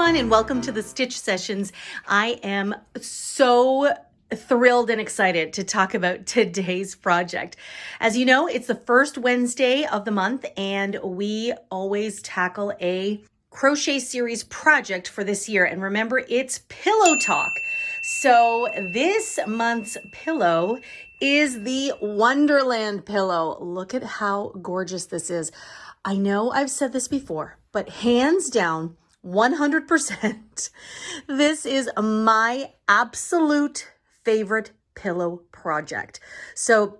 everyone, and welcome to the Stitch Sessions. I am so thrilled and excited to talk about today's project. As you know, it's the first Wednesday of the month, and we always tackle a crochet series project for this year. And remember, it's Pillow Talk. So this month's pillow is the Wonderland pillow. Look at how gorgeous this is. I know I've said this before, but hands down, 100%, this is my absolute favorite pillow project. So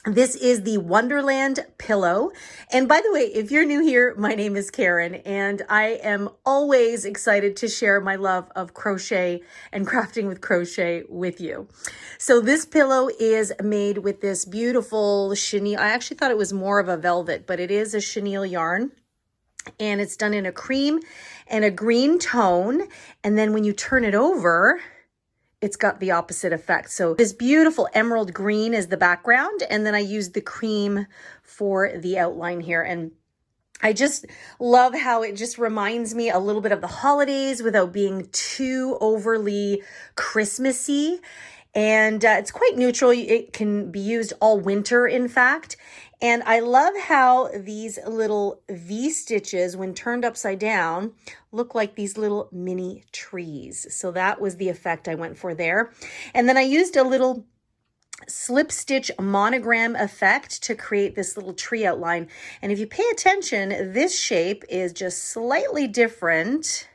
this is the Wonderland pillow. And by the way, if you're new here, my name is Karen, and I am always excited to share my love of crochet and crafting with crochet with you. So this pillow is made with this beautiful chenille. I actually thought it was more of a velvet, but it is a chenille yarn. And it's done in a cream and a green tone. And then when you turn it over, it's got the opposite effect. So this beautiful emerald green is the background. And then I used the cream for the outline here. And I just love how it just reminds me a little bit of the holidays without being too overly Christmassy. And it's quite neutral. It can be used all winter, in fact. And I love how these little V stitches, when turned upside down, look like these little mini trees. So that was the effect I went for there. And then I used a little slip stitch monogram effect to create this little tree outline. And if you pay attention, this shape is just slightly different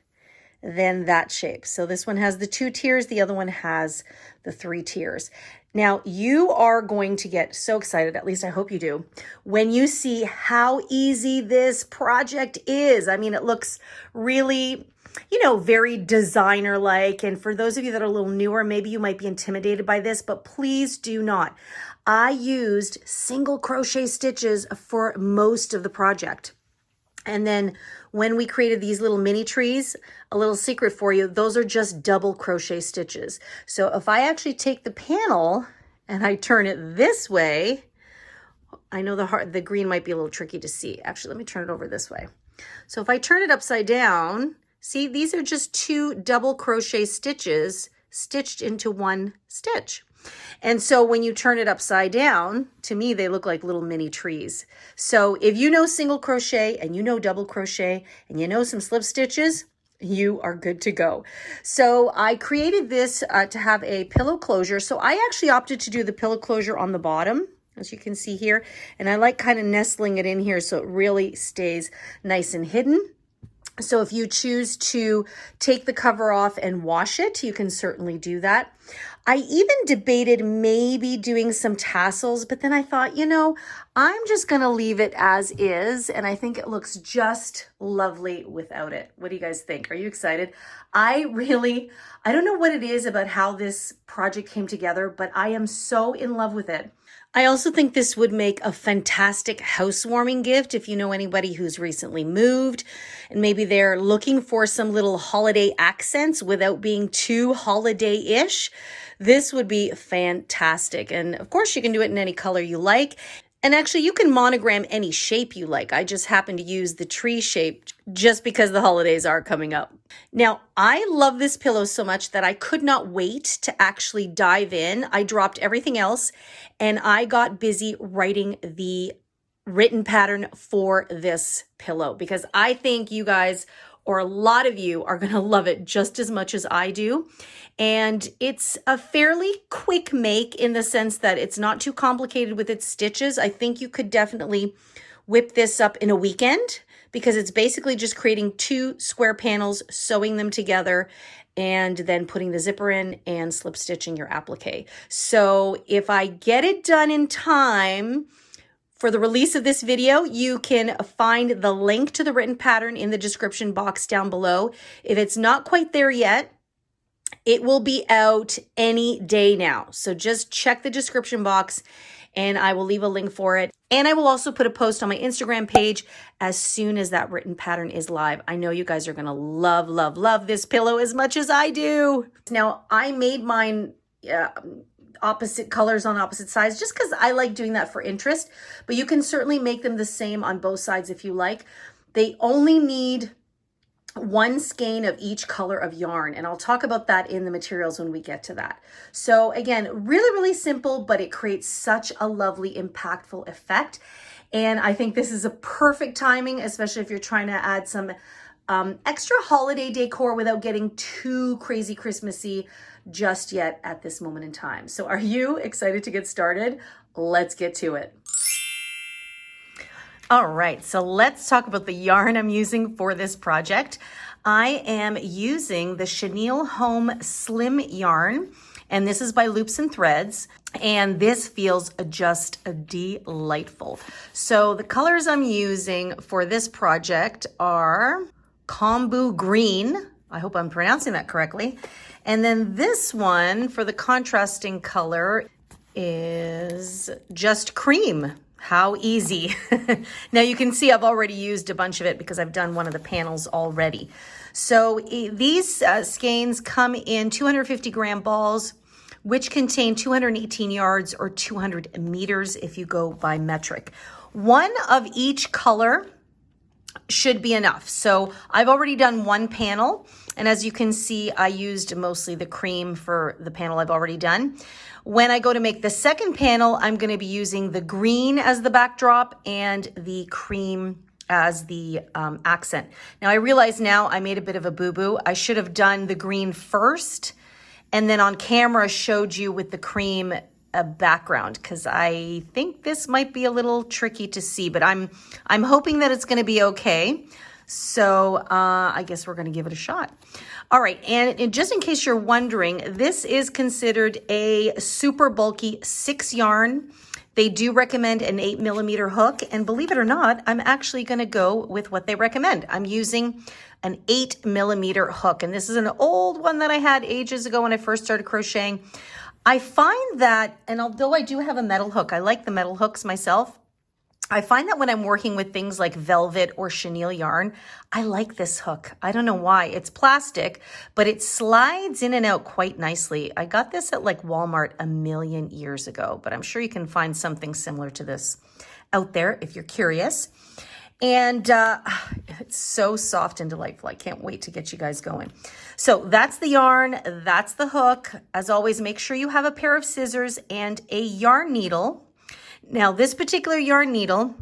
than that shape. So this one has the 2 tiers, the other one has the 3 tiers. Now, you are going to get so excited, at least I hope you do, when you see how easy this project is. I mean, it looks really, very designer-like. And for those of you that are a little newer, maybe you might be intimidated by this, but please do not. I used single crochet stitches for most of the project. And then when we created these little mini trees, a little secret for you, those are just double crochet stitches. So if I actually take the panel and I turn it this way, I know the green might be a little tricky to see. Actually, let me turn it over this way. So if I turn it upside down, see, these are just 2 double crochet stitches stitched into 1 stitch. And so when you turn it upside down, to me, they look like little mini trees. So if you know single crochet and you know double crochet and you know some slip stitches, you are good to go. So I created this to have a pillow closure. So I actually opted to do the pillow closure on the bottom, as you can see here. And I like kind of nestling it in here so it really stays nice and hidden. So if you choose to take the cover off and wash it, you can certainly do that. I even debated maybe doing some tassels, but then I thought, I'm just going to leave it as is. And I think it looks just lovely without it. What do you guys think? Are you excited? I don't know what it is about how this project came together, but I am so in love with it. I also think this would make a fantastic housewarming gift if you know anybody who's recently moved and maybe they're looking for some little holiday accents without being too holiday-ish. This would be fantastic. And of course, you can do it in any color you like. And actually, you can monogram any shape you like. I just happen to use the tree shape just because the holidays are coming up. Now, I love this pillow so much that I could not wait to actually dive in. I dropped everything else and I got busy writing the written pattern for this pillow because I think you guys, or a lot of you, are going to love it just as much as I do. And it's a fairly quick make in the sense that it's not too complicated with its stitches. I think you could definitely whip this up in a weekend because it's basically just creating 2 square panels, sewing them together, and then putting the zipper in and slip stitching your applique. So if I get it done in time for the release of this video, you can find the link to the written pattern in the description box down below. If it's not quite there yet, it will be out any day now. So just check the description box and I will leave a link for it. And I will also put a post on my Instagram page as soon as that written pattern is live. I know you guys are going to love, love, love this pillow as much as I do. Now, I made mine opposite colors on opposite sides just because I like doing that for interest, but you can certainly make them the same on both sides if you like. They only need one skein of each color of yarn, and I'll talk about that in the materials when we get to that. So again, really, really simple, but it creates such a lovely, impactful effect. And I think this is a perfect timing, especially if you're trying to add some extra holiday decor without getting too crazy Christmassy just yet at this moment in time. So are you excited to get started? Let's get to it. All right, so let's talk about the yarn I'm using for this project. I am using the Chenille Home Slim yarn, and this is by Loops and Threads, and this feels just delightful. So the colors I'm using for this project are Kombu Green, I hope I'm pronouncing that correctly, and then this one for the contrasting color is just Cream. How easy. Now you can see I've already used a bunch of it because I've done one of the panels already. So these skeins come in 250 gram balls, which contain 218 yards or 200 meters if you go by metric. One of each color should be enough. So I've already done one panel, and as you can see, I used mostly the cream for the panel I've already done. When I go to make the second panel, I'm going to be using the green as the backdrop and the cream as the accent. Now I realize now I made a bit of a boo-boo. I should have done the green first and then on camera showed you with the cream background, because I think this might be a little tricky to see, but I'm hoping that it's going to be okay. So I guess we're going to give it a shot. All right, and just in case you're wondering, this is considered a super bulky 6 yarn. They do recommend an 8mm hook, and believe it or not, I'm actually going to go with what they recommend. I'm using an 8mm hook, and this is an old one that I had ages ago when I first started crocheting. I find that, and although I do have a metal hook, I like the metal hooks myself, I find that when I'm working with things like velvet or chenille yarn, I like this hook. I don't know why. It's plastic, but it slides in and out quite nicely. I got this at like Walmart a million years ago, but I'm sure you can find something similar to this out there if you're curious. And it's so soft and delightful. I can't wait to get you guys going. So that's the yarn, that's the hook. As always, make sure you have a pair of scissors and a yarn needle. Now, this particular yarn needle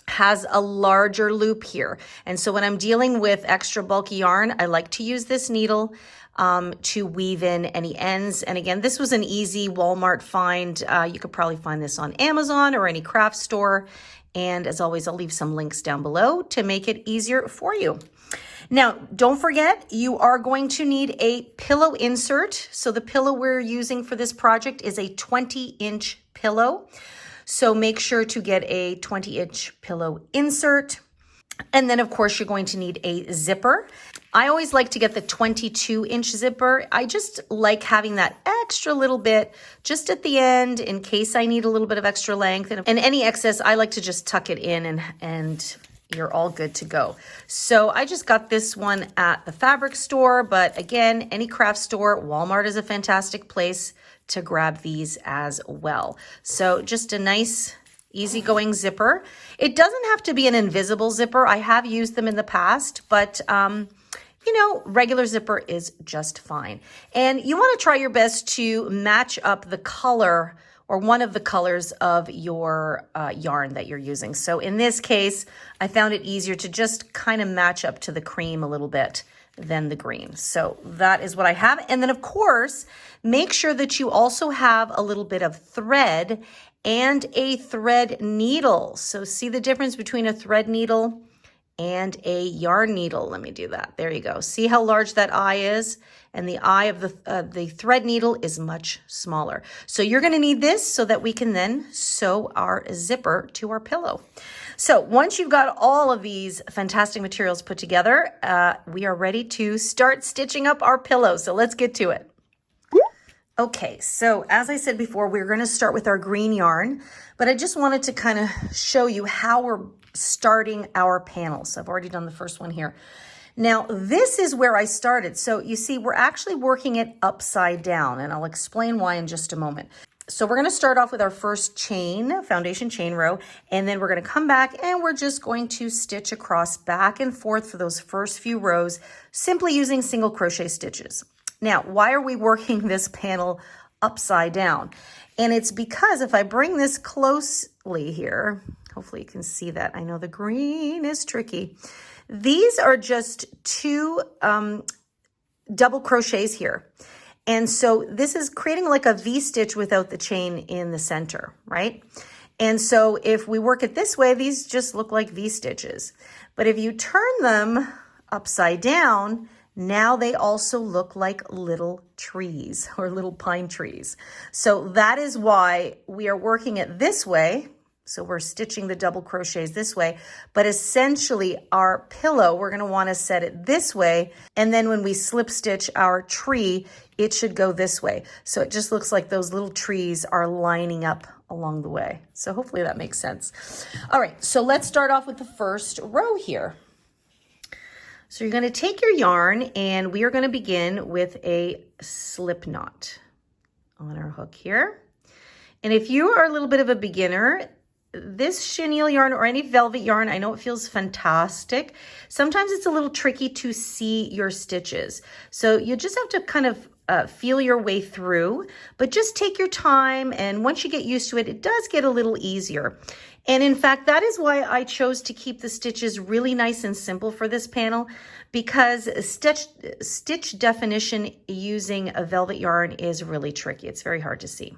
has a larger loop here. And so when I'm dealing with extra bulky yarn, I like to use this needle to weave in any ends. And again, this was an easy Walmart find. You could probably find this on Amazon or any craft store. And as always, I'll leave some links down below to make it easier for you. Now, don't forget, you are going to need a pillow insert. So the pillow we're using for this project is a 20-inch pillow. So make sure to get a 20-inch pillow insert. And then, of course, you're going to need a zipper. I always like to get the 22-inch zipper. I just like having that extra little bit just at the end in case I need a little bit of extra length. And any excess, I like to just tuck it in and you're all good to go. So I just got this one at the fabric store, but again, any craft store, Walmart is a fantastic place to grab these as well. So just a nice easygoing zipper. It doesn't have to be an invisible zipper. I have used them in the past, but you know, regular zipper is just fine. And you want to try your best to match up the color or one of the colors of your yarn that you're using. So in this case, I found it easier to just kind of match up to the cream a little bit than the green. So that is what I have. And then of course, make sure that you also have a little bit of thread and a thread needle. So see the difference between a thread needle and a yarn needle. Let me do that. There you go. See how large that eye is? And the eye of the thread needle is much smaller. So you're going to need this so that we can then sew our zipper to our pillow. So once you've got all of these fantastic materials put together, we are ready to start stitching up our pillow. So let's get to it. Okay, so as I said before, we're going to start with our green yarn, but I just wanted to kind of show you how we're starting our panels. I've already done the first one here. Now, this is where I started. So you see, we're actually working it upside down, and I'll explain why in just a moment. So we're going to start off with our first chain, foundation chain row, and then we're going to come back and we're just going to stitch across back and forth for those first few rows, simply using single crochet stitches. Now, why are we working this panel upside down? And it's because if I bring this closely here, hopefully you can see that. I know the green is tricky. These are just two double crochets here. And so this is creating like a V-stitch without the chain in the center, right? And so if we work it this way, these just look like V-stitches. But if you turn them upside down, now they also look like little trees or little pine trees. So that is why we are working it this way. So we're stitching the double crochets this way, but essentially our pillow, we're going to want to set it this way. And then when we slip stitch our tree, it should go this way. So it just looks like those little trees are lining up along the way. So hopefully that makes sense. All right, so let's start off with the first row here. So you're going to take your yarn and we are going to begin with a slip knot on our hook here. And if you are a little bit of a beginner, this chenille yarn or any velvet yarn, I know it feels fantastic. Sometimes it's a little tricky to see your stitches. So you just have to kind of feel your way through, but just take your time. And once you get used to it, it does get a little easier. And in fact, that is why I chose to keep the stitches really nice and simple for this panel, because stitch definition using a velvet yarn is really tricky. It's very hard to see.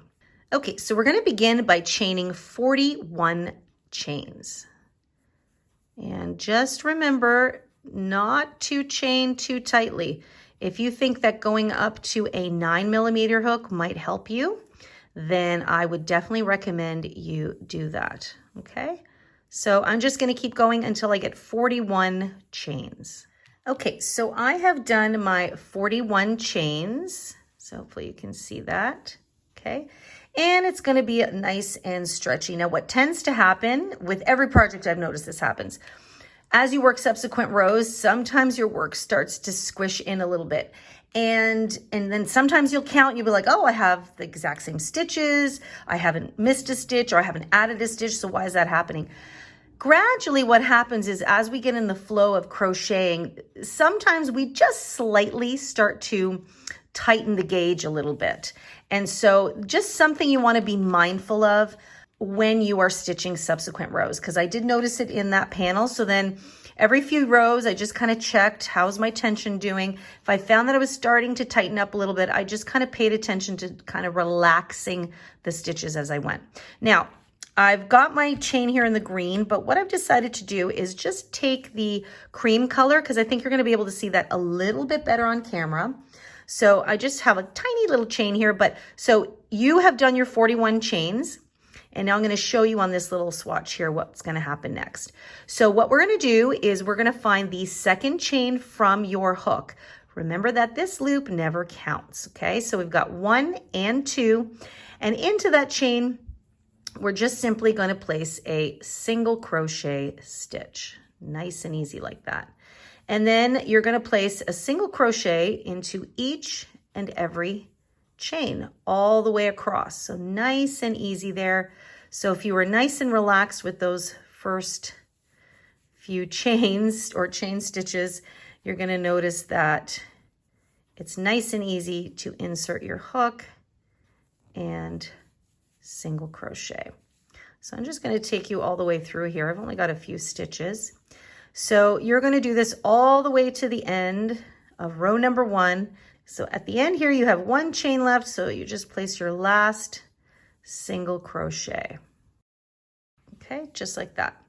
Okay, so we're going to begin by chaining 41 chains. And just remember not to chain too tightly. If you think that going up to a 9mm hook might help you, then I would definitely recommend you do that. Okay, so I'm just going to keep going until I get 41 chains. Okay, so I have done my 41 chains. So hopefully you can see that. Okay. And it's going to be nice and stretchy. Now, what tends to happen with every project, I've noticed this happens. As you work subsequent rows, sometimes your work starts to squish in a little bit. And then sometimes you'll count and you'll be like, oh, I have the exact same stitches. I haven't missed a stitch or I haven't added a stitch. So why is that happening? Gradually, what happens is as we get in the flow of crocheting, sometimes we just slightly start to tighten the gauge a little bit. And so just something you want to be mindful of when you are stitching subsequent rows, because I did notice it in that panel. So then every few rows, I just kind of checked, how's my tension doing? If I found that I was starting to tighten up a little bit, I just kind of paid attention to kind of relaxing the stitches as I went. Now, I've got my chain here in the green, but what I've decided to do is just take the cream color, because I think you're going to be able to see that a little bit better on camera. So I just have a tiny little chain here, but so you have done your 41 chains. And now I'm going to show you on this little swatch here what's going to happen next. So what we're going to do is we're going to find the second chain from your hook. Remember that this loop never counts, okay? So we've got 1 and 2, and into that chain, we're just simply going to place a single crochet stitch. Nice and easy like that. And then you're going to place a single crochet into each and every chain all the way across. So nice and easy there. So if you were nice and relaxed with those first few chains or chain stitches, you're going to notice that it's nice and easy to insert your hook and single crochet. So I'm just going to take you all the way through here. I've only got a few stitches. So you're going to do this all the way to the end of row number 1. So at the end here, you have 1 chain left. So you just place your last single crochet. Okay, just like that.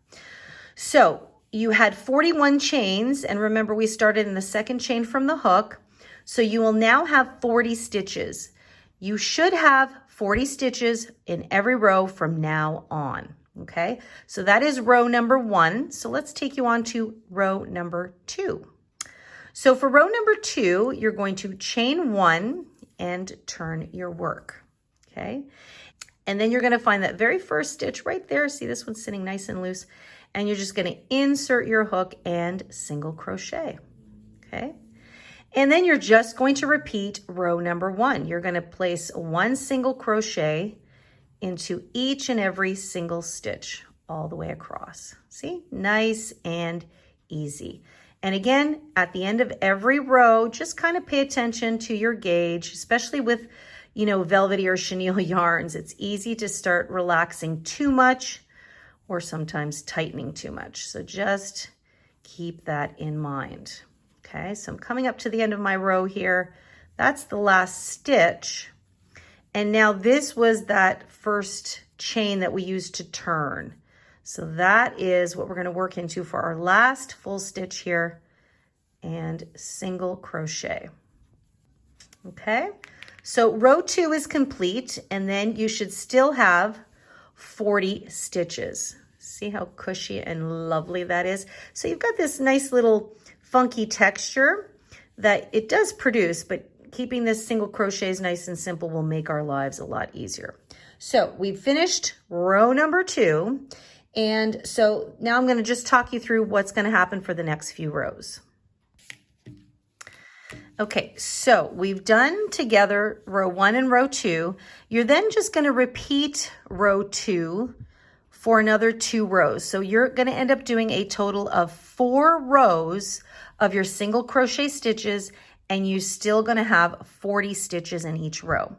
So you had 41 chains. And remember, we started in the second chain from the hook. So you will now have 40 stitches. You should have 40 stitches in every row from now on. Okay, so that is row number 1. So let's take you on to row number 2. So for row number 2, you're going to chain 1 and turn your work. Okay, and then you're going to find that very first stitch right there. See, this one's sitting nice and loose, and you're just going to insert your hook and single crochet. Okay, and then you're just going to repeat row number 1. You're going to place 1 single crochet into each and every single stitch all the way across. See, nice and easy. And again, at the end of every row, just kind of pay attention to your gauge, especially with, you know, velvety or chenille yarns. It's easy to start relaxing too much or sometimes tightening too much. So just keep that in mind. Okay, so I'm coming up to the end of my row here. That's the last stitch. And now this was that first chain that we used to turn. So that is what we're going to work into for our last full stitch here and single crochet. Okay, so row 2 is complete, and then you should still have 40 stitches. See how cushy and lovely that is? So you've got this nice little funky texture that it does produce, but keeping this single crochets nice and simple will make our lives a lot easier. So we've finished row number 2. And so now I'm going to just talk you through what's going to happen for the next few rows. Okay, so we've done together row 1 and row 2. You're then just going to repeat row 2 for another 2 rows. So you're going to end up doing a total of 4 rows of your single crochet stitches, and you're still going to have 40 stitches in each row.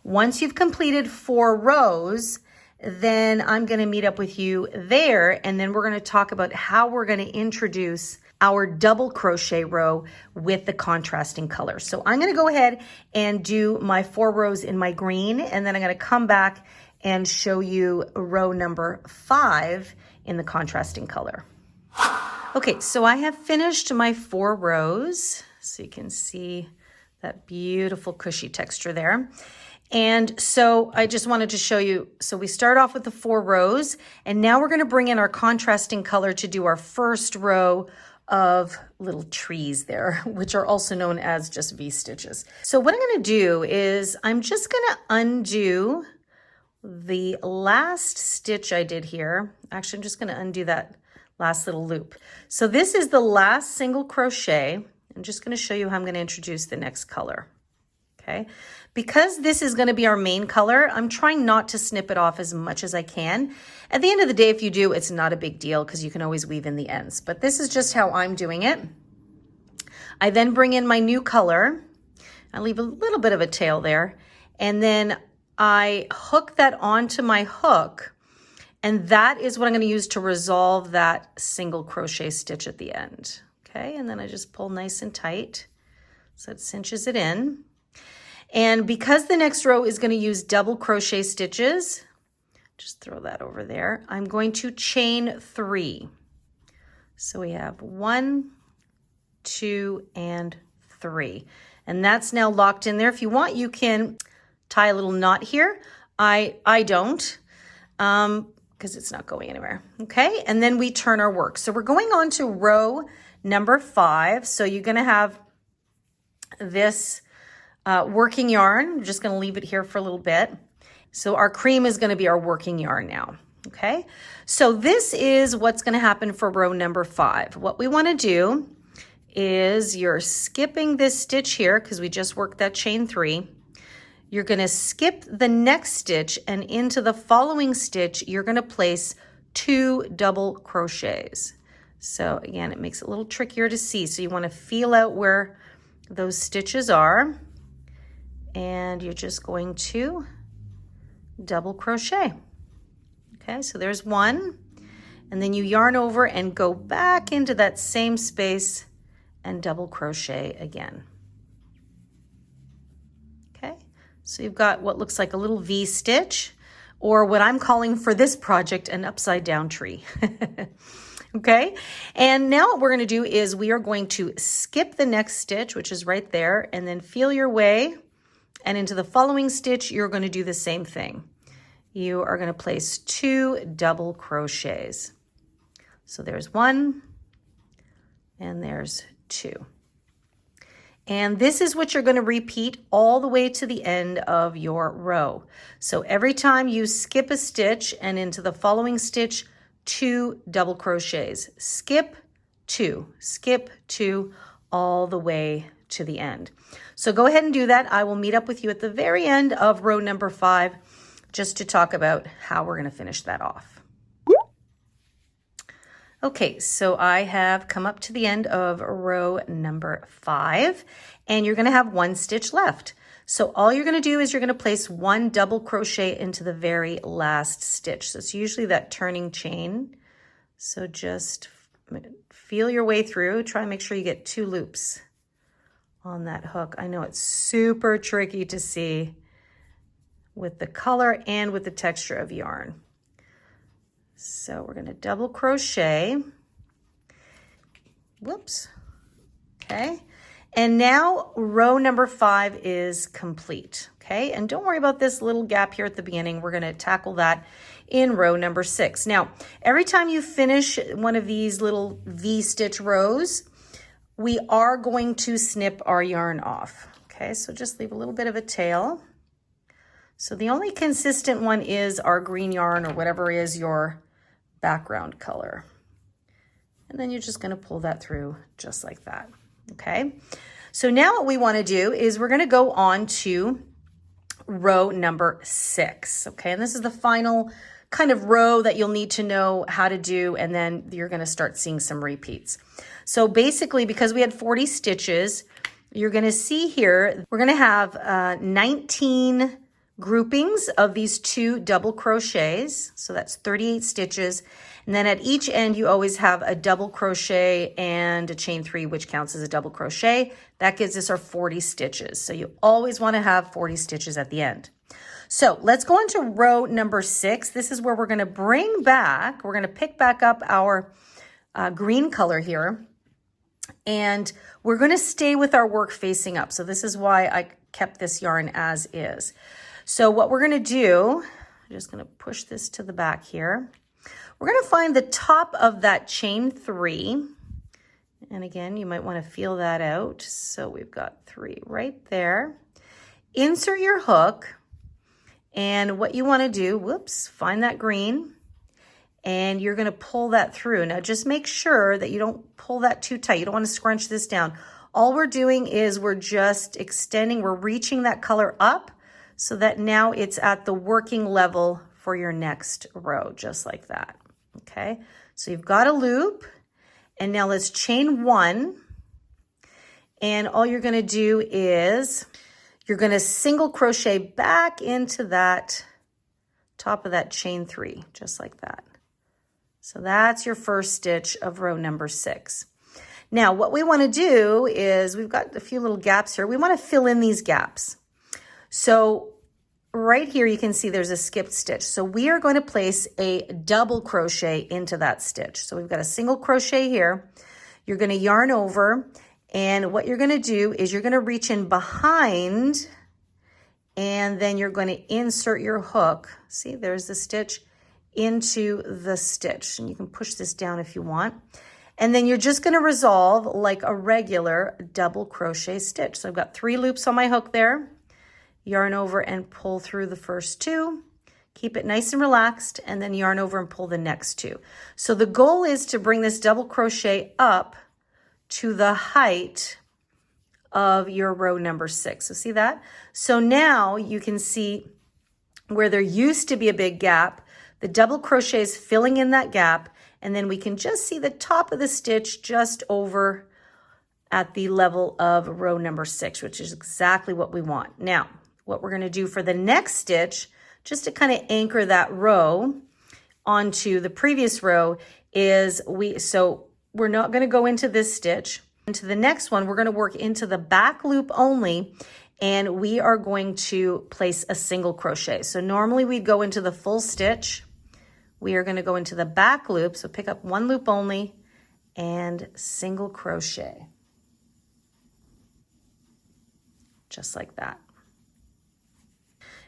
Once you've completed 4 rows, then I'm going to meet up with you there, and then we're going to talk about how we're going to introduce our double crochet row with the contrasting color. So I'm going to go ahead and do my 4 rows in my green, and then I'm going to come back and show you row number 5 in the contrasting color. Okay, so I have finished my 4 rows, so you can see that beautiful cushy texture there. And so I just wanted to show you, so we start off with the 4 rows, and now we're going to bring in our contrasting color to do our first row of little trees there, which are also known as just V-stitches. So what I'm going to do is I'm just going to undo the last stitch I did here. Actually, I'm just going to undo that last little loop. So this is the last single crochet. I'm just going to show you how I'm going to introduce the next color. Okay, because this is going to be our main color, I'm trying not to snip it off as much as I can. At the end of the day, if you do, it's not a big deal because you can always weave in the ends. But this is just how I'm doing it. I then bring in my new color. I leave a little bit of a tail there. And then I hook that onto my hook. And that is what I'm going to use to resolve that single crochet stitch at the end. Okay, and then I just pull nice and tight so it cinches it in. And because the next row is going to use double crochet stitches, just throw that over there, I'm going to chain 3. So we have 1, 2, and 3. And that's now locked in there. If you want, you can tie a little knot here. I don't, because it's not going anywhere. Okay, and then we turn our work. So we're going on to row number 5. So you're going to have this working yarn. I'm just going to leave it here for a little bit. So our cream is going to be our working yarn now. Okay, so this is what's going to happen for row number 5. What we want to do is you're skipping this stitch here because we just worked that chain 3. You're going to skip the next stitch, and into the following stitch you're going to place 2 double crochets. So again, it makes it a little trickier to see. So you want to feel out where those stitches are, and you're just going to double crochet. Okay, so there's 1, and then you yarn over and go back into that same space and double crochet again. Okay, so you've got what looks like a little V stitch, or what I'm calling for this project an upside down tree. Okay, and now what we're going to do is we are going to skip the next stitch, which is right there, and then feel your way, and into the following stitch you're going to do the same thing. You are going to place 2 double crochets. So there's 1 and there's 2. And this is what you're going to repeat all the way to the end of your row. So every time you skip a stitch and into the following stitch, 2 double crochets. Skip 2, skip 2, all the way to the end. So go ahead and do that. I will meet up with you at the very end of row number 5 just to talk about how we're going to finish that off. Okay, so I have come up to the end of row number 5, and you're going to have 1 stitch left. So all you're going to do is you're going to place 1 double crochet into the very last stitch. So it's usually that turning chain. So just feel your way through. Try and make sure you get 2 loops on that hook. I know it's super tricky to see with the color and with the texture of yarn. So we're going to double crochet. Whoops. Okay. And now row number 5 is complete. Okay. And don't worry about this little gap here at the beginning. We're going to tackle that in row number 6. Now, every time you finish one of these little V-stitch rows, we are going to snip our yarn off. Okay. So just leave a little bit of a tail. So the only consistent one is our green yarn or whatever is your background color. And then you're just going to pull that through just like that. Okay. So now what we want to do is we're going to go on to row number 6. Okay. And this is the final kind of row that you'll need to know how to do. And then you're going to start seeing some repeats. So basically, because we had 40 stitches, you're going to see here, we're going to have 19 groupings of these 2 double crochets. So that's 38 stitches. And then at each end, you always have a double crochet and a chain 3, which counts as a double crochet. That gives us our 40 stitches. So you always want to have 40 stitches at the end. So let's go into row number 6. This is where we're going to bring back, we're going to pick back up our green color here. And we're going to stay with our work facing up. So this is why I kept this yarn as is. So what we're going to do, I'm just going to push this to the back here. We're going to find the top of that chain 3. And again, you might want to feel that out. So we've got 3 right there. Insert your hook. And what you want to do, whoops, find that green. And you're going to pull that through. Now just make sure that you don't pull that too tight. You don't want to scrunch this down. All we're doing is we're just extending, we're reaching that color up, so that now it's at the working level for your next row, just like that. Okay, so you've got a loop, and now let's chain 1. And all you're going to do is you're going to single crochet back into that top of that chain 3, just like that. So that's your first stitch of row number 6. Now, what we want to do is we've got a few little gaps here. We want to fill in these gaps. So right here, you can see there's a skipped stitch. So we are going to place a double crochet into that stitch. So we've got a single crochet here. You're going to yarn over, and what you're going to do is you're going to reach in behind, and then you're going to insert your hook. See, there's the stitch into the stitch, and you can push this down if you want. And then you're just going to resolve like a regular double crochet stitch. So I've got 3 loops on my hook there. Yarn over and pull through the first 2. Keep it nice and relaxed, and then yarn over and pull the next 2. So the goal is to bring this double crochet up to the height of your row number 6. So see that? So now you can see where there used to be a big gap, the double crochet is filling in that gap, and then we can just see the top of the stitch just over at the level of row number 6, which is exactly what we want. Now, what we're going to do for the next stitch, just to kind of anchor that row onto the previous row, is we're not going to go into this stitch. Into the next one, we're going to work into the back loop only, and we are going to place a single crochet. So normally we'd go into the full stitch. We are going to go into the back loop, so pick up 1 loop only and single crochet. Just like that.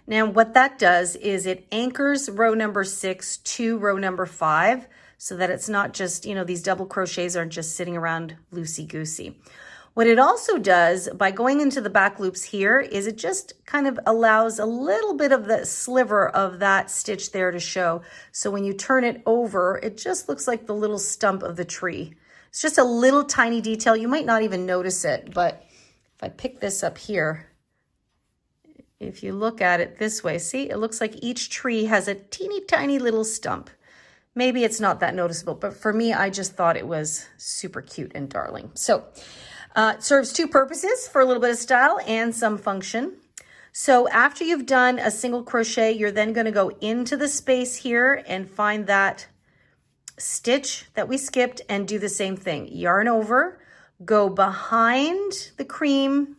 Now what that does is it anchors row number 6 to row number 5, so that it's not just, these double crochets aren't just sitting around loosey-goosey. What it also does by going into the back loops here is it just kind of allows a little bit of the sliver of that stitch there to show. So when you turn it over, it just looks like the little stump of the tree. It's just a little tiny detail. You might not even notice it, but if I pick this up here, if you look at it this way, see, it looks like each tree has a teeny tiny little stump. Maybe it's not that noticeable, but for me, I just thought it was super cute and darling. So it serves two purposes, for a little bit of style and some function. So after you've done a single crochet, you're then going to go into the space here and find that stitch that we skipped and do the same thing. Yarn over, go behind the cream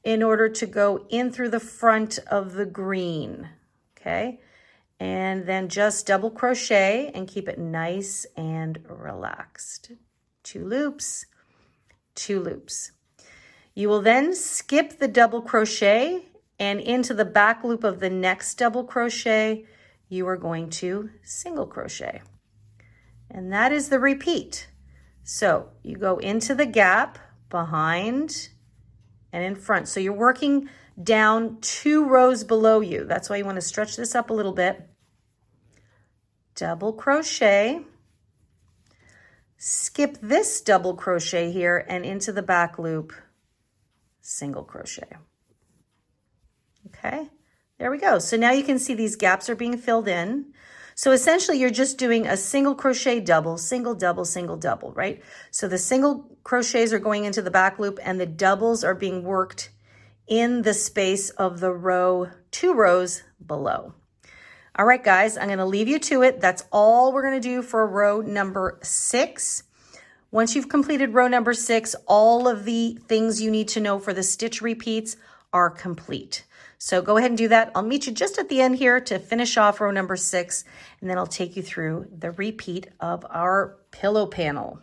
in order to go in through the front of the green, okay? And then just double crochet and keep it nice and relaxed. 2 loops, 2 loops. You will then skip the double crochet, and into the back loop of the next double crochet, you are going to single crochet. And that is the repeat. So you go into the gap, behind, and in front. So you're working down 2 rows below you. That's why you want to stretch this up a little bit. Double crochet, skip this double crochet here and into the back loop, single crochet. Okay, there we go. So now you can see these gaps are being filled in. So essentially you're just doing a single crochet double, single double, single double, right? So the single crochets are going into the back loop and the doubles are being worked in the space of the row, 2 rows below. All right, guys, I'm going to leave you to it. That's all we're going to do for row number 6. Once you've completed row number 6, all of the things you need to know for the stitch repeats are complete. So go ahead and do that. I'll meet you just at the end here to finish off row number 6, and then I'll take you through the repeat of our pillow panel.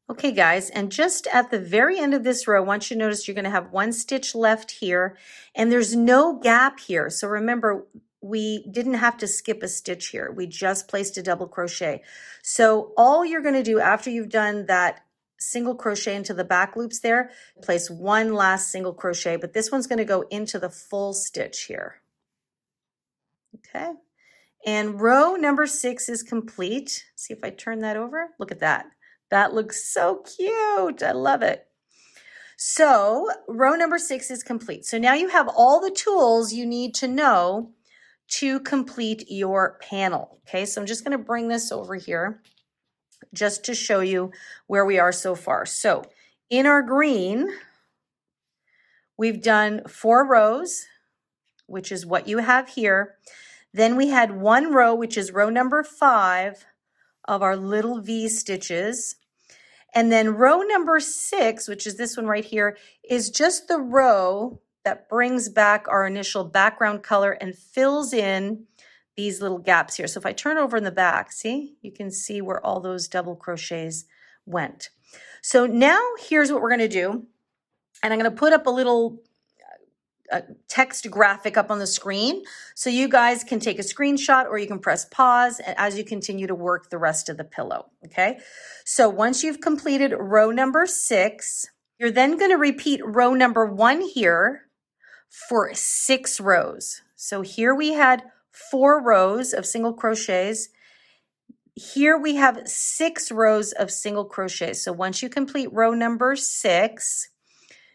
Okay, guys, and just at the very end of this row, once you notice, you're going to have 1 stitch left here, and there's no gap here. So remember, we didn't have to skip a stitch here. We just placed a double crochet. So all you're going to do after you've done that single crochet into the back loops there, place 1 last single crochet, but this one's going to go into the full stitch here. Okay, and row number 6 is complete. See if I turn that over. Look at that. That looks so cute. I love it. So row number 6 is complete. So now you have all the tools you need to know to complete your panel. Okay, so I'm just going to bring this over here just to show you where we are so far. So in our green, we've done 4 rows, which is what you have here. Then we had 1 row, which is row number 5 of our little V stitches. And then row number 6, which is this one right here, is just the row that brings back our initial background color and fills in these little gaps here. So if I turn over in the back, see, you can see where all those double crochets went. So now here's what we're going to do. And I'm going to put up a little text graphic up on the screen so you guys can take a screenshot or you can press pause as you continue to work the rest of the pillow. Okay, so once you've completed row number 6, you're then going to repeat row number 1 here for 6 rows. So here we had 4 rows of single crochets. Here we have 6 rows of single crochets. So once you complete row number 6,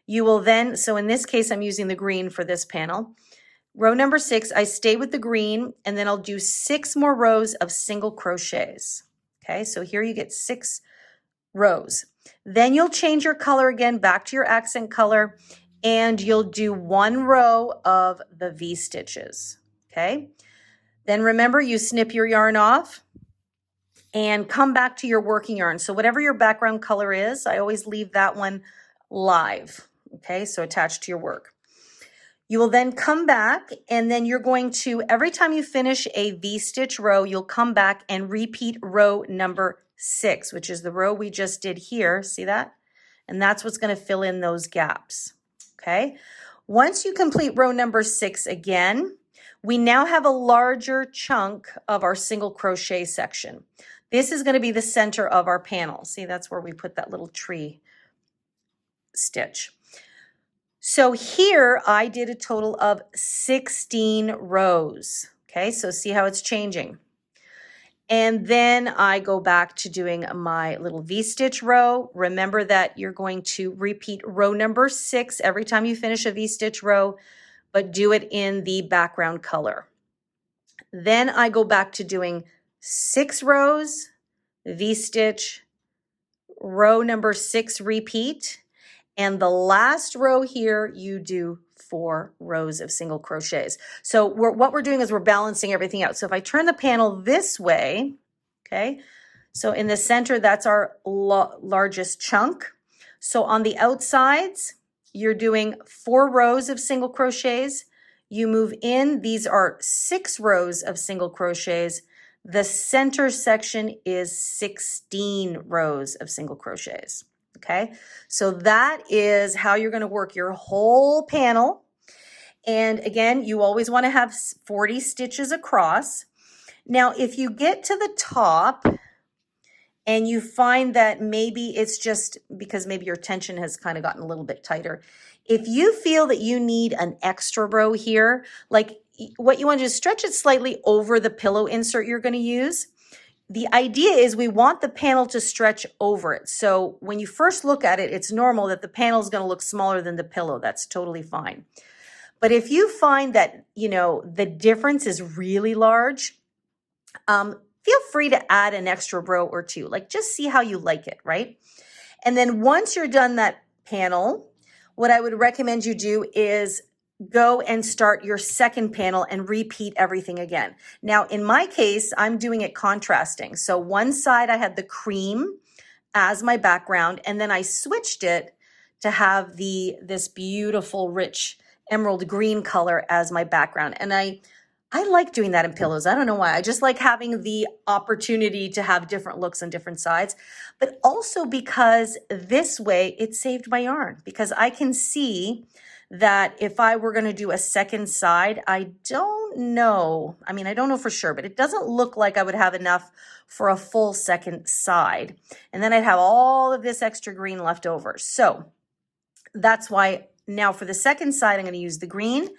you will then, so in this case, I'm using the green for this panel. Row number 6, I stay with the green, and then I'll do 6 more rows of single crochets. Okay, so here you get 6 rows. Then you'll change your color again back to your accent color, and you'll do 1 row of the V stitches. Okay, then remember, you snip your yarn off and come back to your working yarn. So whatever your background color is, I always leave that one live. Okay, so attached to your work. You will then come back, and then you're going to, every time you finish a V-stitch row, you'll come back and repeat row number 6, which is the row we just did here. See that? And that's what's going to fill in those gaps. Okay, once you complete row number 6 again, we now have a larger chunk of our single crochet section. This is going to be the center of our panel. See, that's where we put that little tree stitch. So here I did a total of 16 rows. Okay, so see how it's changing. And then I go back to doing my little V-stitch row. Remember that you're going to repeat row number 6 every time you finish a V-stitch row, but do it in the background color. Then I go back to doing 6 rows, V-stitch, row number 6, repeat, and the last row here you do 4 rows of single crochets. So what we're doing is we're balancing everything out. So if I turn the panel this way, okay, so in the center, that's our largest chunk. So on the outsides, you're doing 4 rows of single crochets. You move in, these are 6 rows of single crochets. The center section is 16 rows of single crochets. Okay, so that is how you're going to work your whole panel. And again, you always want to have 40 stitches across. Now, if you get to the top and you find that maybe it's just because maybe your tension has kind of gotten a little bit tighter, if you feel that you need an extra row here, like what you want to do is stretch it slightly over the pillow insert you're going to use. The idea is we want the panel to stretch over it. So when you first look at it, it's normal that the panel is going to look smaller than the pillow. That's totally fine. But if you find that, you know, the difference is really large, feel free to add an extra row or 2. Like, just see how you like it, right? And then once you're done that panel, what I would recommend you do is go and start your second panel and repeat everything again. Now, in my case, I'm doing it contrasting. So one side I had the cream as my background, and then I switched it to have this beautiful, rich emerald green color as my background. And I like doing that in pillows. I don't know why. I just like having the opportunity to have different looks on different sides, but also because this way it saved my yarn, because I can see that if I were going to do a second side, I don't know. I mean, I don't know for sure, but it doesn't look like I would have enough for a full second side. And then I'd have all of this extra green left over. So that's why now for the second side, I'm going to use the green,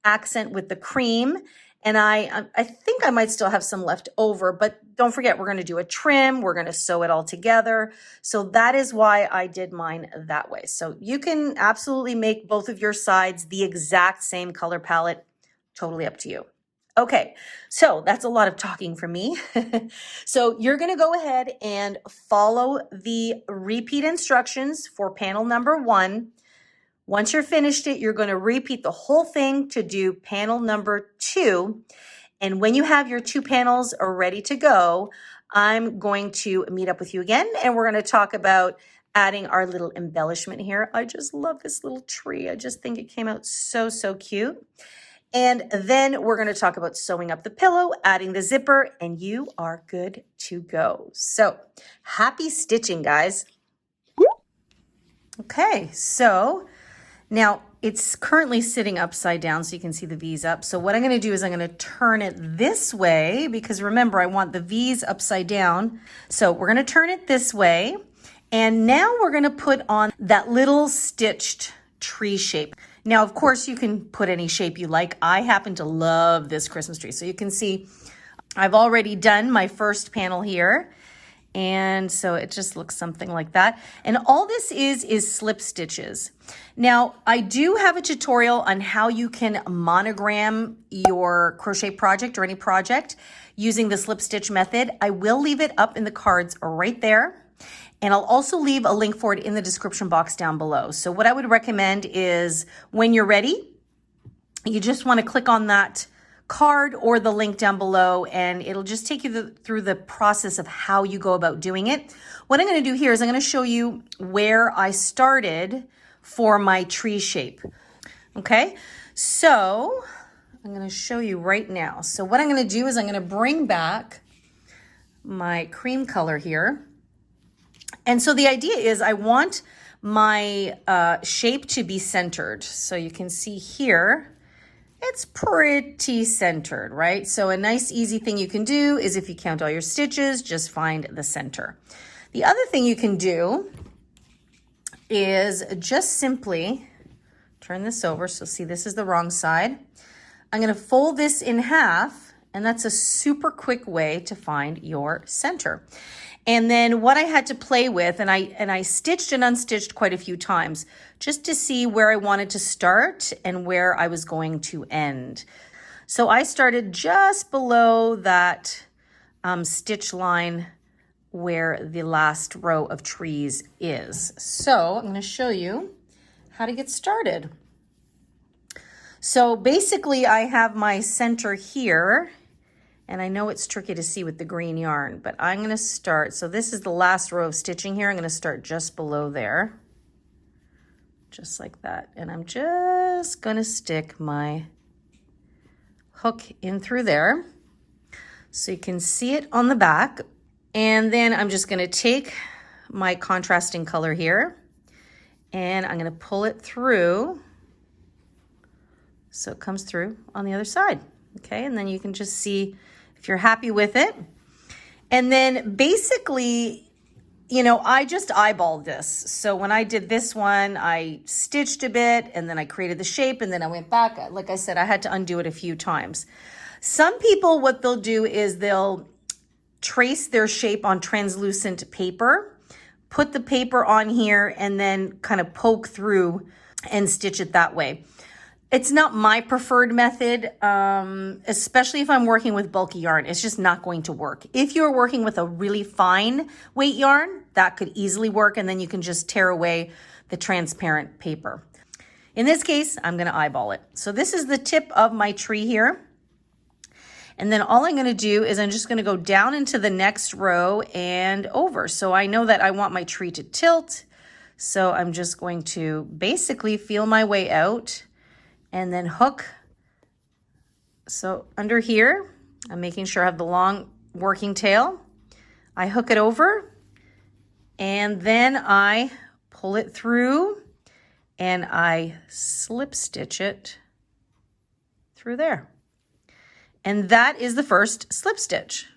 accent with the cream. And I think I might still have some left over, but don't forget, we're going to do a trim. We're going to sew it all together. So that is why I did mine that way. So you can absolutely make both of your sides the exact same color palette. Totally up to you. Okay, so that's a lot of talking from me. So you're going to go ahead and follow the repeat instructions for panel number 1. Once you're finished it, you're going to repeat the whole thing to do panel number 2. And when you have your 2 panels ready to go, I'm going to meet up with you again, and we're going to talk about adding our little embellishment here. I just love this little tree. I just think it came out so, so cute. And then we're going to talk about sewing up the pillow, adding the zipper, and you are good to go. So happy stitching, guys. Okay, so now it's currently sitting upside down so you can see the V's up. So what I'm going to do is I'm going to turn it this way, because remember, I want the V's upside down. So we're going to turn it this way. And now we're going to put on that little stitched tree shape. Now, of course, you can put any shape you like. I happen to love this Christmas tree. So you can see I've already done my first panel here. And so it just looks something like that. And all this is slip stitches. Now, I do have a tutorial on how you can monogram your crochet project or any project using the slip stitch method. I will leave it up in the cards right there. And I'll also leave a link for it in the description box down below. So what I would recommend is when you're ready, you just want to click on that card or the link down below, and it'll just take you through the process of how you go about doing it. What I'm going to do here is I'm going to show you where I started for my tree shape. Okay, so I'm going to show you right now. So what I'm going to do is I'm going to bring back my cream color here. And so the idea is I want my shape to be centered. So you can see here, it's pretty centered, right? So a nice easy thing you can do is if you count all your stitches, just find the center. The other thing you can do is just simply turn this over. So see, this is the wrong side. I'm going to fold this in half And that's a super quick way to find your center. And then what I had to play with, and I stitched and unstitched quite a few times just to see where I wanted to start and where I was going to end. So I started just below that stitch line where the last row of trees is. So I'm going to show you how to get started. So basically I have my center here, and I know it's tricky to see with the green yarn, but I'm going to start. So this is the last row of stitching here. I'm going to start just below there, just like that. And I'm just going to stick my hook in through there so you can see it on the back. And then I'm just going to take my contrasting color here and I'm going to pull it through so it comes through on the other side. Okay, and then you can just see if you're happy with it. And then basically, you know, I just eyeballed this. So when I did this one, I stitched a bit and then I created the shape and then I went back. Like I said, I had to undo it a few times. Some people, what they'll do is they'll trace their shape on translucent paper, put the paper on here and then kind of poke through and stitch it that way. It's not my preferred method, especially if I'm working with bulky yarn. It's just not going to work. If you're working with a really fine weight yarn, that could easily work, and then you can just tear away the transparent paper. In this case, I'm going to eyeball it. So this is the tip of my tree here. And then all I'm going to do is I'm just going to go down into the next row and over. So I know that I want my tree to tilt. So I'm just going to basically feel my way out and then hook. So under here, I'm making sure I have the long working tail. I hook it over and then I pull it through and I slip stitch it through there. And that is the first slip stitch.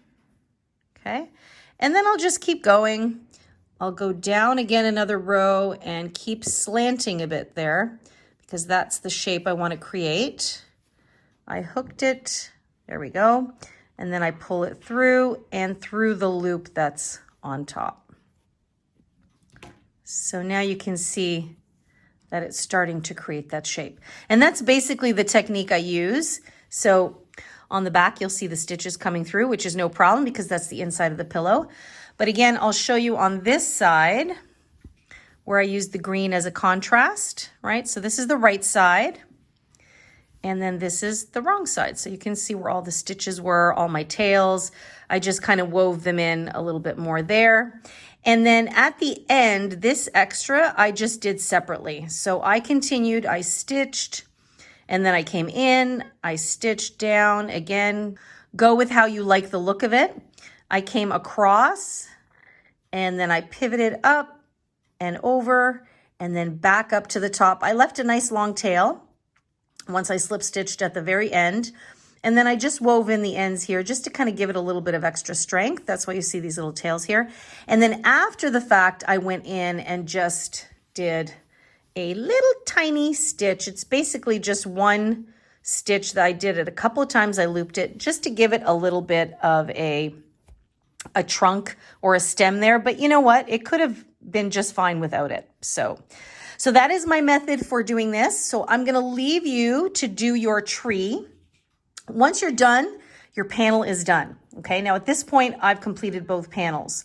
Okay. And then I'll just keep going. I'll go down again another row and keep slanting a bit there, because that's the shape I want to create. I hooked it, there we go. And then I pull it through and through the loop that's on top. So now you can see that it's starting to create that shape. And that's basically the technique I use. So on the back, you'll see the stitches coming through, which is no problem because that's the inside of the pillow. But again, I'll show you on this side where I use the green as a contrast, right? So this is the right side, and then this is the wrong side. So you can see where all the stitches were, all my tails. I just kind of wove them in a little bit more there. And then at the end, this extra, I just did separately. So I continued, I stitched, and then I came in, I stitched down. Again, go with how you like the look of it. I came across, and then I pivoted up, and over and then back up to the top. I left a nice long tail once I slip stitched at the very end. And then I just wove in the ends here just to kind of give it a little bit of extra strength. That's why you see these little tails here. And then after the fact, I went in and just did a little tiny stitch. It's basically just one stitch that I did it a couple of times. I looped it just to give it a little bit of a trunk or a stem there. But you know what? It could have been just fine without it. So that is my method for doing this. So I'm going to leave you to do your tree. Once you're done, your panel is done. Okay. Now at this point, I've completed both panels.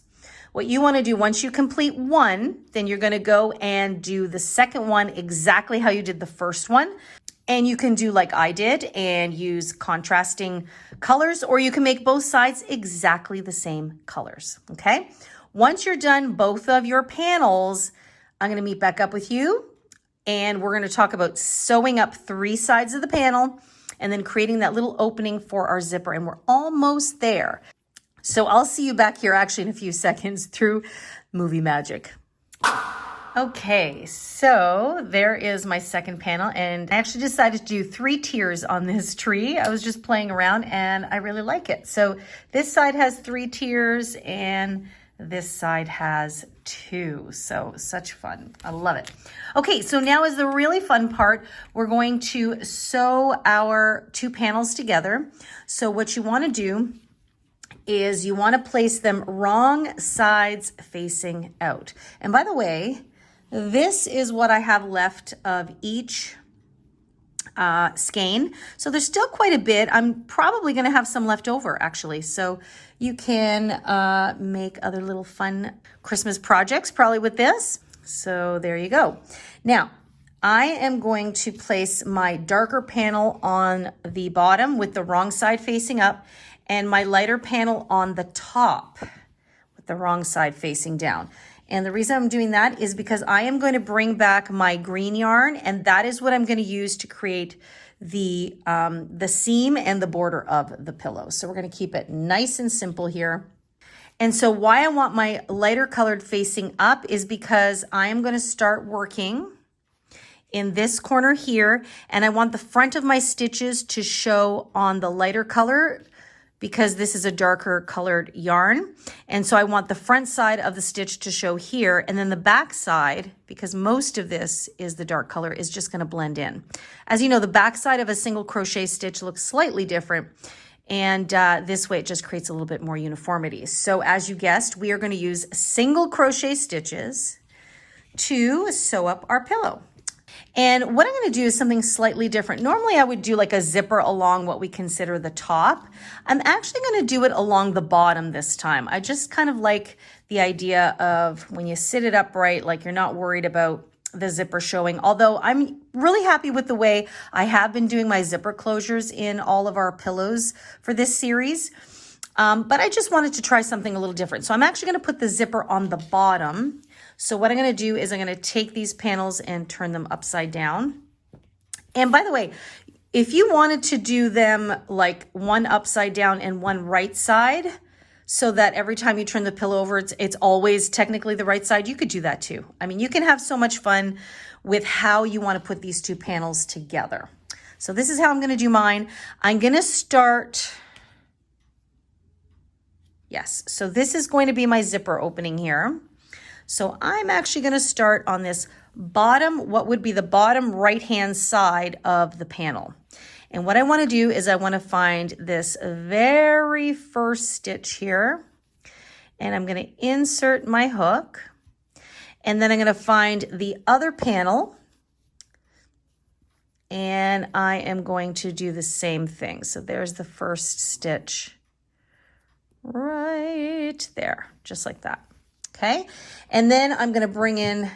What you want to do once you complete one, then you're going to go and do the second one exactly how you did the first one. And you can do like I did and use contrasting colors, or you can make both sides exactly the same colors. Okay. Once you're done both of your panels, I'm going to meet back up with you and we're going to talk about sewing up 3 sides of the panel and then creating that little opening for our zipper. And we're almost there. So I'll see you back here actually in a few seconds through movie magic. Okay, so there is my second panel, and I actually decided to do 3 tiers on this tree. I was just playing around and I really like it. So this side has 3 tiers and this side has too. So such fun. I love it. Okay, so now is the really fun part. We're going to sew our 2 panels together. So what you want to do is you want to place them wrong sides facing out. And by the way, this is what I have left of each skein. So there's still quite a bit. I'm probably going to have some left over actually. So you can make other little fun Christmas projects probably with this. So there you go. Now I am going to place my darker panel on the bottom with the wrong side facing up, and my lighter panel on the top with the wrong side facing down. And the reason I'm doing that is because I am going to bring back my green yarn, and that is what I'm going to use to create the seam and the border of the pillow. So we're going to keep it nice and simple here. And so why I want my lighter colored facing up is because I am going to start working in this corner here, and I want the front of my stitches to show on the lighter color because this is a darker colored yarn. And so I want the front side of the stitch to show here, and then the back side, because most of this is the dark color, is just going to blend in. As you know, the back side of a single crochet stitch looks slightly different, and this way it just creates a little bit more uniformity. So as you guessed, we are going to use single crochet stitches to sew up our pillow. And what I'm going to do is something slightly different. Normally I would do like a zipper along what we consider the top. I'm actually going to do it along the bottom this time. I just kind of like the idea of when you sit it upright, like you're not worried about the zipper showing. Although I'm really happy with the way I have been doing my zipper closures in all of our pillows for this series. But I just wanted to try something a little different. So I'm actually going to put the zipper on the bottom. So what I'm going to do is I'm going to take these panels and turn them upside down. And by the way, if you wanted to do them like one upside down and one right side, so that every time you turn the pillow over, it's always technically the right side, you could do that too. I mean, you can have so much fun with how you want to put these 2 panels together. So this is how I'm going to do mine. I'm going to start... Yes, so this is going to be my zipper opening here. So I'm actually going to start on this bottom, what would be the bottom right-hand side of the panel. And what I want to do is I want to find this very first stitch here, and I'm going to insert my hook, and then I'm going to find the other panel, and I am going to do the same thing. So there's the first stitch right there, just like that. Okay, and then I'm going to bring in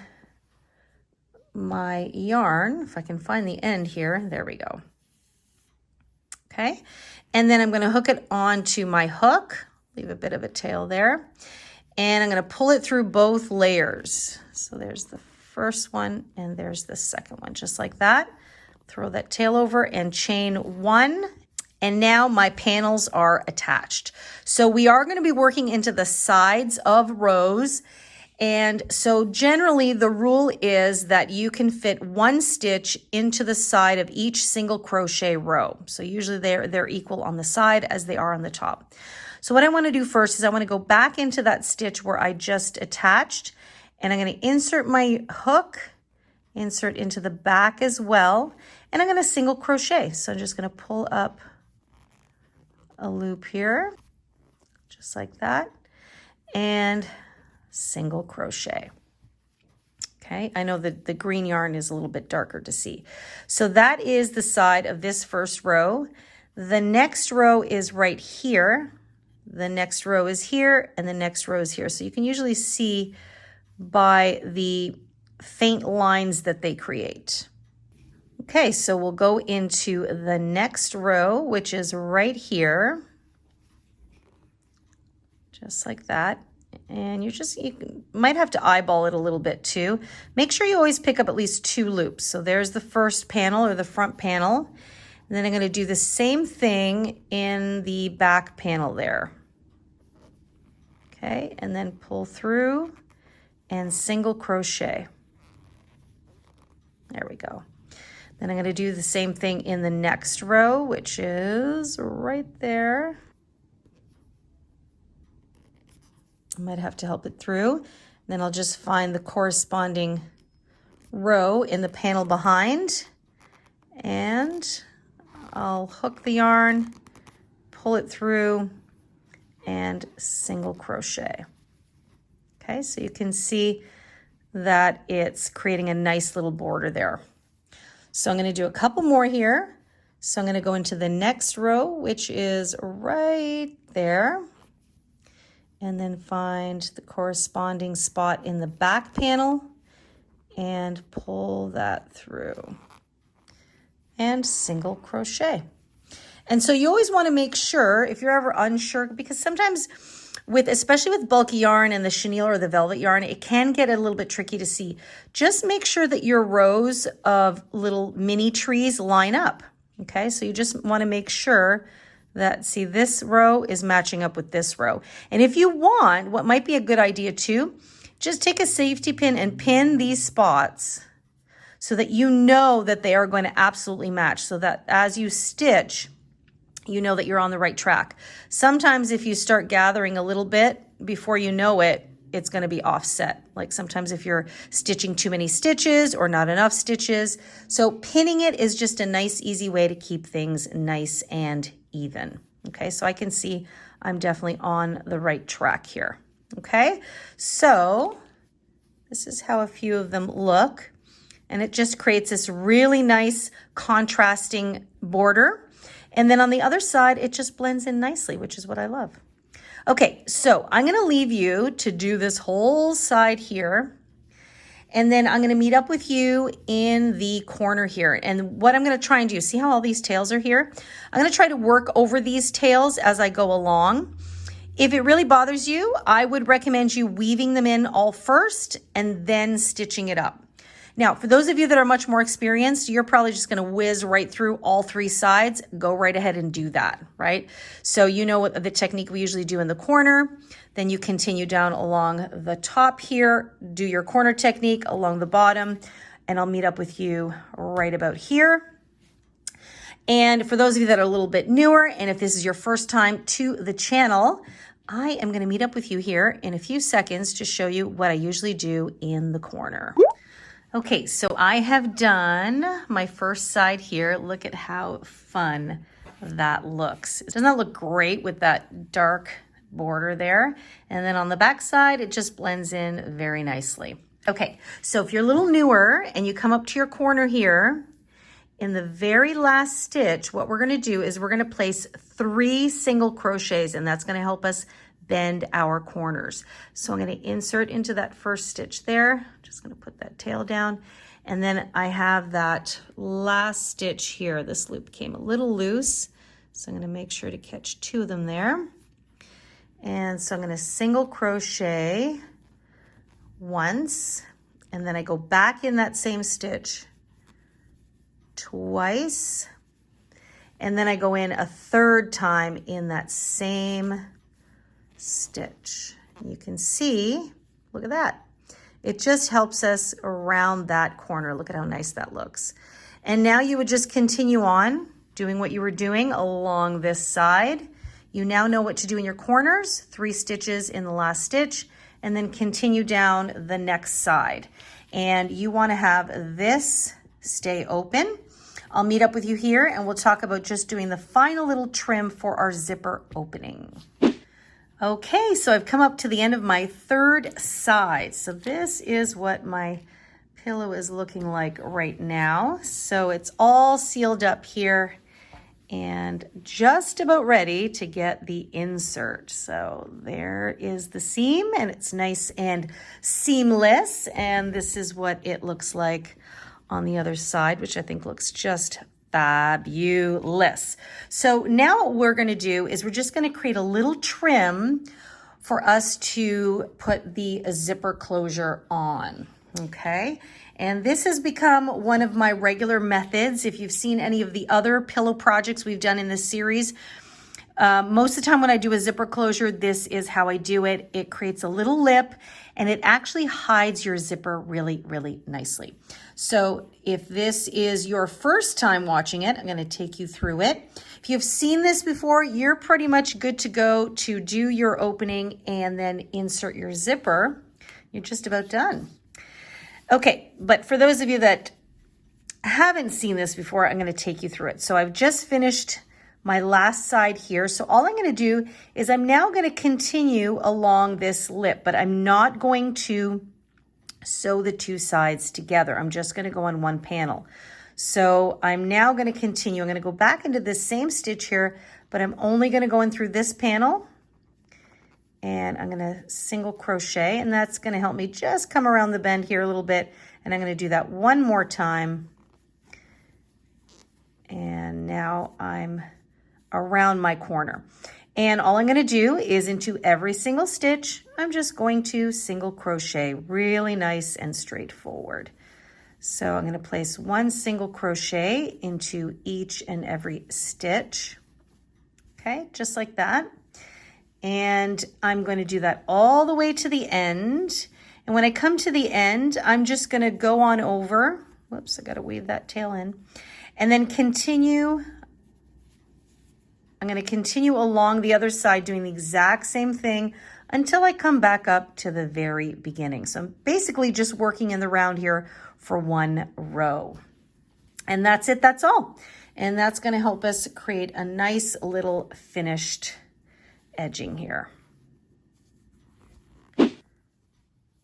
my yarn, if I can find the end here. There we go. Okay, and then I'm going to hook it onto my hook, leave a bit of a tail there, and I'm going to pull it through both layers. So there's the first one and there's the second one, just like that. Throw that tail over and chain 1. And now my panels are attached. So we are going to be working into the sides of rows. And so generally the rule is that you can fit 1 stitch into the side of each single crochet row. So usually they're equal on the side as they are on the top. So what I want to do first is I want to go back into that stitch where I just attached, and I'm going to insert my hook, insert into the back as well, and I'm going to single crochet. So I'm just going to pull up a loop here, just like that, and single crochet. Okay, I know that the green yarn is a little bit darker to see. So that is the side of this first row. The next row is right here. The next row is here, and the next row is here. So you can usually see by the faint lines that they create. Okay, so we'll go into the next row, which is right here, just like that. And you might have to eyeball it a little bit too. Make sure you always pick up at least 2 loops. So there's the first panel or the front panel. And then I'm going to do the same thing in the back panel there. Okay, and then pull through and single crochet. There we go. Then I'm going to do the same thing in the next row, which is right there. I might have to help it through. Then I'll just find the corresponding row in the panel behind, and I'll hook the yarn, pull it through, and single crochet. Okay, so you can see that it's creating a nice little border there. So I'm going to do a couple more here. So I'm going to go into the next row, which is right there, and then find the corresponding spot in the back panel and pull that through and single crochet. And so you always want to make sure, if you're ever unsure, because sometimes especially with bulky yarn and the chenille or the velvet yarn, it can get a little bit tricky to see. Just make sure that your rows of little mini trees line up. Okay, so you just want to make sure that, see, this row is matching up with this row. And if you want, what might be a good idea too, just take a safety pin and pin these spots so that you know that they are going to absolutely match, so that as you stitch, you know that you're on the right track. Sometimes if you start gathering a little bit, before you know it, it's going to be offset. Like sometimes if you're stitching too many stitches or not enough stitches. So pinning it is just a nice, easy way to keep things nice and even. Okay, so I can see I'm definitely on the right track here. Okay, so this is how a few of them look. And it just creates this really nice contrasting border. And then on the other side, it just blends in nicely, which is what I love. Okay, so I'm going to leave you to do this whole side here. And then I'm going to meet up with you in the corner here. And what I'm going to try and do, see how all these tails are here? I'm going to try to work over these tails as I go along. If it really bothers you, I would recommend you weaving them in all first and then stitching it up. Now, for those of you that are much more experienced, you're probably just going to whiz right through all three sides. Go right ahead and do that, right? So you know what the technique we usually do in the corner. Then you continue down along the top here, do your corner technique along the bottom, and I'll meet up with you right about here. And for those of you that are a little bit newer, and if this is your first time to the channel, I am going to meet up with you here in a few seconds to show you what I usually do in the corner. Okay, so I have done my first side here. Look at how fun that looks. Doesn't that look great with that dark border there? And then on the back side, it just blends in very nicely. Okay, so if you're a little newer and you come up to your corner here, in the very last stitch, what we're going to do is we're going to place 3 single crochets, and that's going to help us bend our corners. So I'm going to insert into that first stitch there. Just going to put that tail down. And then I have that last stitch here. This loop came a little loose, so I'm going to make sure to catch 2 of them there. And so I'm going to single crochet once, and then I go back in that same stitch twice, and then I go in a 3rd time in that same stitch. You can see, look at that. It just helps us around that corner. Look at how nice that looks. And now you would just continue on doing what you were doing along this side. You now know what to do in your corners, 3 stitches in the last stitch, and then continue down the next side. And you want to have this stay open. I'll meet up with you here and we'll talk about just doing the final little trim for our zipper opening. Okay, so I've come up to the end of my 3rd side. So this is what my pillow is looking like right now. So it's all sealed up here and just about ready to get the insert. So there is the seam, and it's nice and seamless. And this is what it looks like on the other side, which I think looks just fabulous. So now what we're going to do is we're just going to create a little trim for us to put the zipper closure on. Okay. And this has become one of my regular methods. If you've seen any of the other pillow projects we've done in this series, most of the time when I do a zipper closure, this is how I do it. It creates a little lip and it actually hides your zipper really, really nicely. So if this is your first time watching it, I'm going to take you through it. If you've seen this before, you're pretty much good to go to do your opening and then insert your zipper. you're just about done. Okay, but for those of you that haven't seen this before, I'm going to take you through it. So I've just finished my last side here. So all I'm going to do is I'm now going to continue along this lip, but I'm not going to sew the two sides together. I'm just going to go on one panel. So I'm now going to continue. I'm going to go back into this same stitch here, but I'm only going to go in through this panel, and I'm going to single crochet, and that's going to help me just come around the bend here a little bit. And I'm going to do that one more time. And now I'm around my corner. And all I'm going to do is into every single stitch, I'm just going to single crochet, really nice and straightforward. So I'm going to place one single crochet into each and every stitch. Okay, just like that. And I'm going to do that all the way to the end. And when I come to the end, I'm just going to go on over. Whoops, I got to weave that tail in. And then continue. I'm going to continue along the other side doing the exact same thing until I come back up to the very beginning. So I'm basically just working in the round here for one row. And that's it, that's all. And that's going to help us create a nice little finished edging here.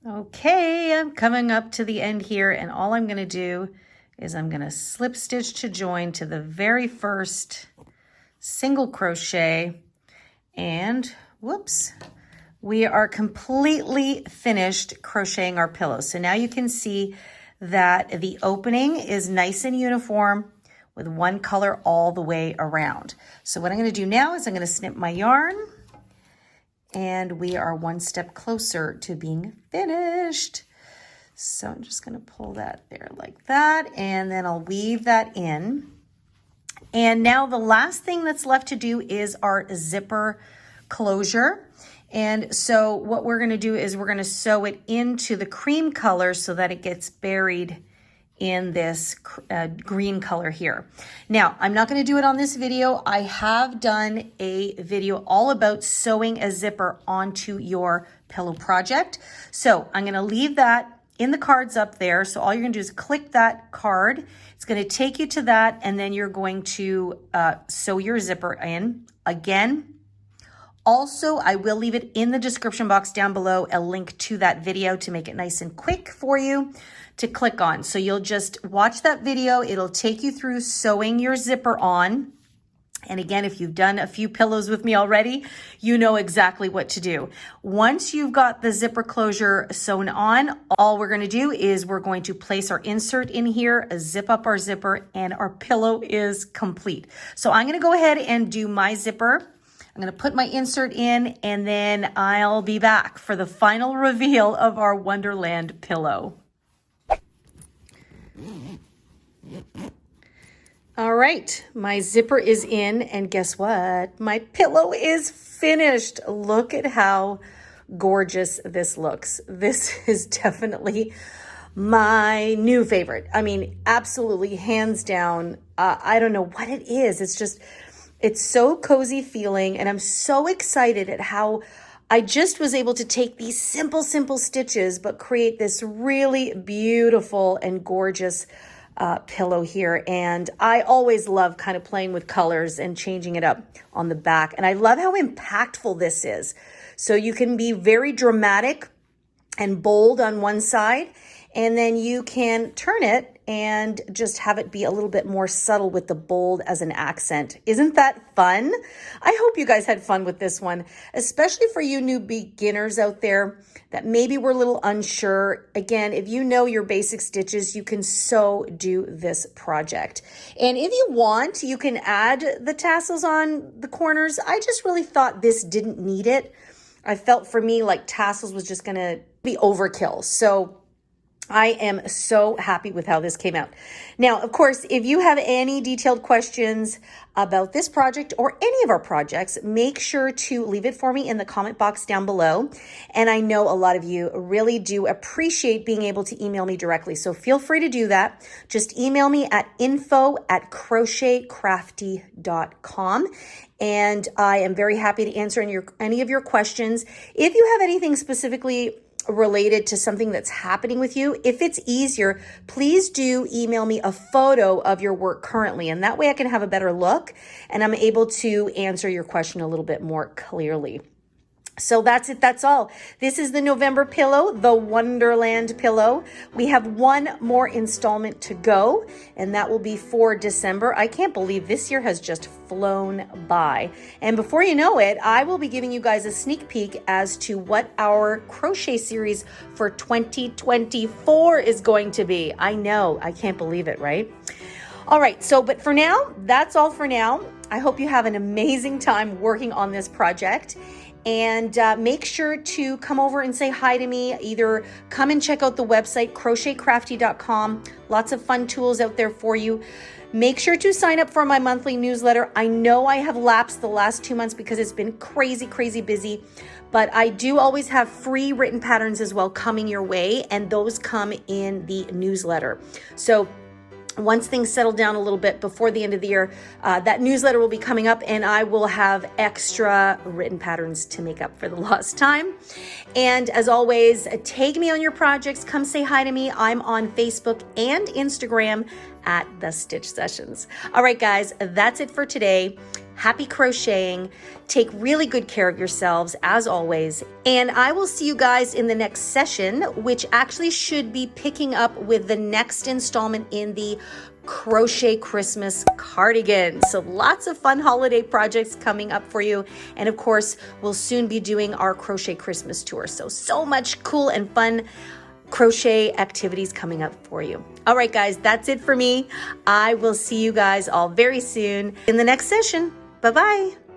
Okay, I'm coming up to the end here, and all I'm going to do is I'm going to slip stitch to join to the very first single crochet, and whoops, we are completely finished crocheting our pillow. So now you can see that the opening is nice and uniform with one color all the way around. So what I'm going to do now is I'm going to snip my yarn, and we are one step closer to being finished. So I'm just going to pull that there like that, and then I'll weave that in. And now the last thing that's left to do is our zipper closure. And so what we're going to do is we're going to sew it into the cream color so that it gets buried in this green color here. Now, I'm not going to do it on this video. I have done a video all about sewing a zipper onto your pillow project. So I'm going to leave that in the cards up there. So all you're going to do is click that card. It's going to take you to that, and then you're going to sew your zipper in. Again, also, I will leave it in the description box down below, a link to that video to make it nice and quick for you to click on. So you'll just watch that video. It'll take you through sewing your zipper on. And again, if you've done a few pillows with me already, you know exactly what to do. Once you've got the zipper closure sewn on, all we're going to do is we're going to place our insert in here, zip up our zipper, and our pillow is complete. So I'm going to go ahead and do my zipper. I'm going to put my insert in, and then I'll be back for the final reveal of our Wonderland pillow. All right, my zipper is in, and guess what? My pillow is finished. Look at how gorgeous this looks. This is definitely my new favorite. I mean, absolutely, hands down. I don't know what it is. It's so cozy feeling, and I'm so excited at how I just was able to take these simple stitches, but create this really beautiful and gorgeous pillow here. And I always love kind of playing with colors and changing it up on the back. And I love how impactful this is. So you can be very dramatic and bold on one side, and then you can turn it and just have it be a little bit more subtle with the bold as an accent. Isn't that fun? I hope you guys had fun with this one, especially for you new beginners out there that maybe were a little unsure. Again, if you know your basic stitches, you can so do this project. And if you want, you can add the tassels on the corners. I just really thought this didn't need it. I felt for me like tassels was just gonna be overkill. So I am so happy with how this came out. Now, of course, if you have any detailed questions about this project or any of our projects, make sure to leave it for me in the comment box down below. And I know a lot of you really do appreciate being able to email me directly, so feel free to do that. Just email me at info@crochetcrafty.com. And I am very happy to answer any of your questions. If you have anything specifically related to something that's happening with you, if it's easier, please do email me a photo of your work currently. And that way I can have a better look and I'm able to answer your question a little bit more clearly. So that's it. That's all. This is the November pillow, the Wonderland pillow. We have one more installment to go, and that will be for December. I can't believe this year has just flown by. And before you know it, I will be giving you guys a sneak peek as to what our crochet series for 2024 is going to be. I know. I can't believe it, right? All right. So, but for now, that's all for now. I hope you have an amazing time working on this project. And make sure to come over and say hi to me. Either come and check out the website, crochetcrafty.com. Lots of fun tools out there for you. Make sure to sign up for my monthly newsletter. I know I have lapsed the last 2 months because it's been crazy, crazy busy. But I do always have free written patterns as well coming your way. And those come in the newsletter. So once things settle down a little bit before the end of the year, that newsletter will be coming up and I will have extra written patterns to make up for the lost time. And as always, tag me on your projects. Come say hi to me. I'm on Facebook and Instagram at The Stitch Sessions. All right, guys, that's it for today. Happy crocheting. Take really good care of yourselves as always. And I will see you guys in the next session, which actually should be picking up with the next installment in the Crochet Christmas cardigan. So lots of fun holiday projects coming up for you. And of course, we'll soon be doing our Crochet Christmas tour. So much cool and fun crochet activities coming up for you. All right, guys, that's it for me. I will see you guys all very soon in the next session. Bye-bye.